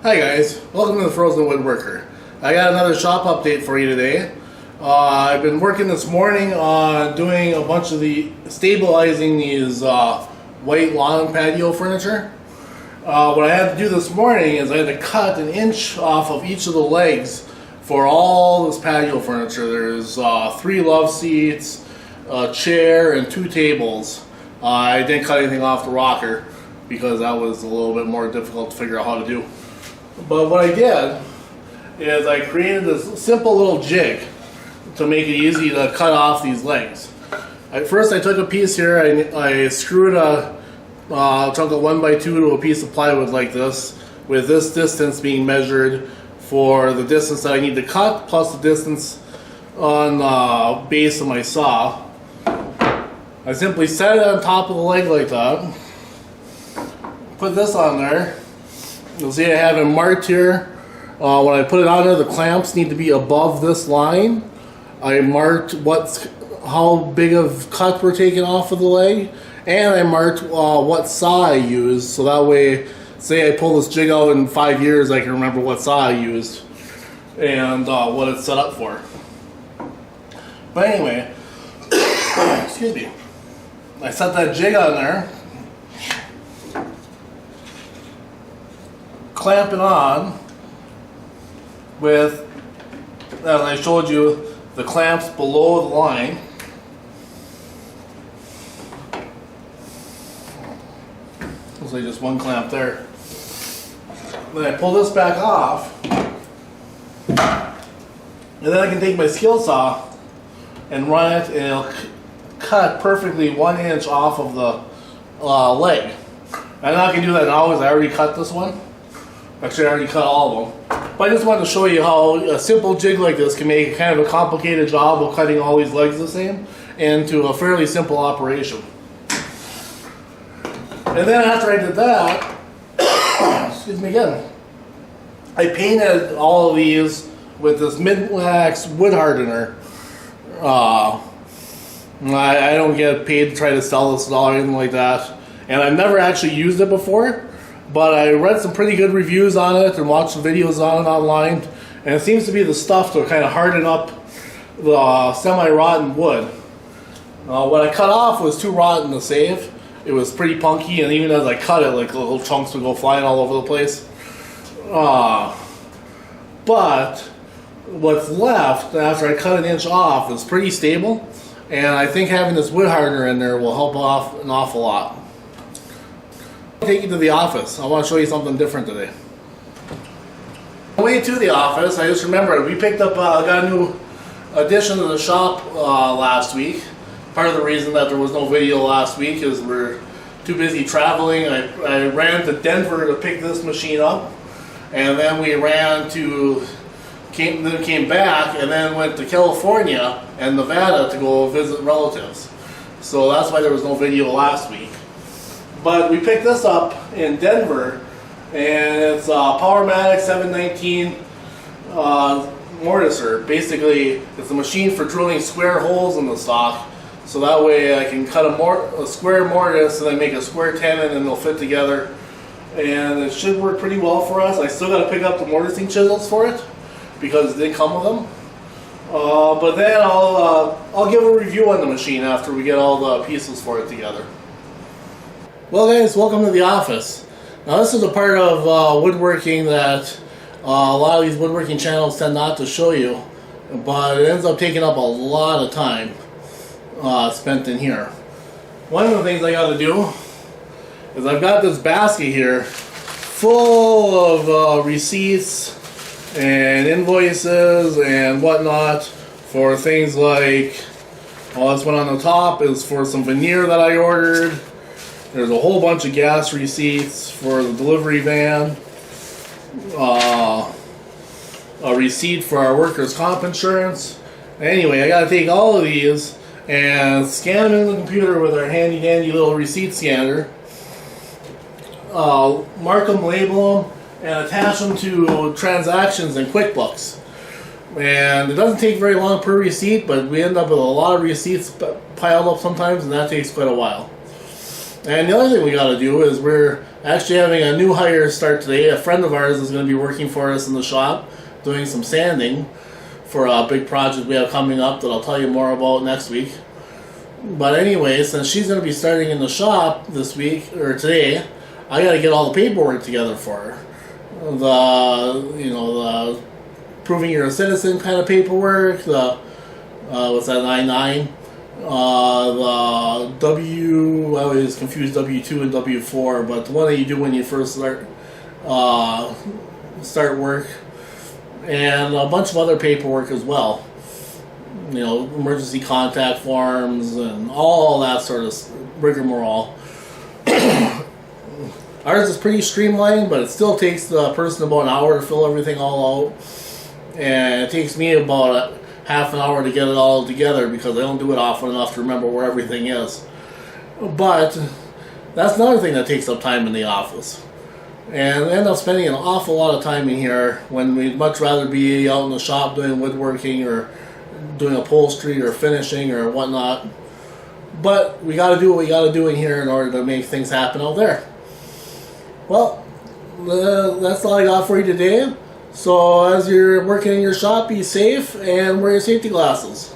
Hi guys, welcome to the Frozen Woodworker. I got another shop update for you today. I've been working this morning on doing a bunch of stabilizing these white lawn patio furniture. What I had to do this morning is I had to cut an inch off of each of the legs for all this patio furniture. There's 3 love seats, a chair, and 2 tables. I didn't cut anything off the rocker because that was a little bit more difficult to figure out how to do. But what I did is I created this simple little jig to make it easy to cut off these legs. First I took a piece here, I screwed a chunk of 1x2 to a piece of plywood like this, with this distance being measured for the distance that I need to cut, plus the distance on the base of my saw. I simply set it on top of the leg like that, put this on there. You'll see I have it marked here. When I put it on there, the clamps need to be above this line. I marked how big of cut we're taking off of the leg, and I marked what saw I used, so that way, say I pull this jig out in 5 years, I can remember what saw I used and what it's set up for. But anyway, excuse me, I set that jig on there, clamp it on with, as I showed you, the clamps below the line. Looks like just one clamp there. Then I pull this back off, and then I can take my skill saw and run it, and it'll cut perfectly 1 inch off of the leg. I'm not going to do that now because I already cut this one. Actually, I already cut all of them. But I just wanted to show you how a simple jig like this can make kind of a complicated job of cutting all these legs the same into a fairly simple operation. And then after I did that, excuse me again, I painted all of these with this minwax wood hardener. I don't get paid to try to sell this at all or anything like that. And I've never actually used it before. But I read some pretty good reviews on it and watched some videos on it online, and it seems to be the stuff to kind of harden up the semi-rotten wood. What I cut off was too rotten to save. It was pretty punky, and even as I cut it, like little chunks would go flying all over the place. But what's left after I cut an inch off is pretty stable, and I think having this wood hardener in there will help off an awful lot. Take you to the office. I want to show you something different today. On the way to the office, I just remembered we picked up, got a new addition to the shop last week. Part of the reason that there was no video last week is we're too busy traveling. I ran to Denver to pick this machine up, and then we came back, and then went to California and Nevada to go visit relatives. So that's why there was no video last week. But we picked this up in Denver, and it's a Powermatic 719 mortiser. Basically, it's a machine for drilling square holes in the stock, so that way I can cut a square mortise and then make a square tenon, and they'll fit together. And it should work pretty well for us. I still got to pick up the mortising chisels for it because it did come with them. But then I'll give a review on the machine after we get all the pieces for it together. Well guys, welcome to the office. Now this is a part of woodworking that a lot of these woodworking channels tend not to show you, but it ends up taking up a lot of time spent in here. One of the things I got to do is I've got this basket here full of receipts and invoices and whatnot for things like, well, this one on the top is for some veneer that I ordered. There's a whole bunch of gas receipts for the delivery van, a receipt for our workers' comp insurance. Anyway, I gotta take all of these and scan them in the computer with our handy dandy little receipt scanner, mark them, label them, and attach them to transactions in QuickBooks. And it doesn't take very long per receipt, but we end up with a lot of receipts piled up sometimes, and that takes quite a while. And the other thing we got to do is we're actually having a new hire start today. A friend of ours is going to be working for us in the shop doing some sanding for a big project we have coming up that I'll tell you more about next week. But anyway, since she's going to be starting in the shop this week, or today, I got to get all the paperwork together for her. The proving you're a citizen kind of paperwork, the what's that, I-9, the W, I always confuse W2 and W4, but the one that you do when you first start work, and a bunch of other paperwork as well. Emergency contact forms and all that sort of rigmarole. Ours is pretty streamlined, but it still takes the person about an hour to fill everything all out. And it takes me about half an hour to get it all together because I don't do it often enough to remember where everything is. But that's another thing that takes up time in the office. And I end up spending an awful lot of time in here when we'd much rather be out in the shop doing woodworking or doing upholstery or finishing or whatnot. But we got to do what we got to do in here in order to make things happen out there. Well, that's all I got for you today. So as you're working in your shop, be safe and wear your safety glasses.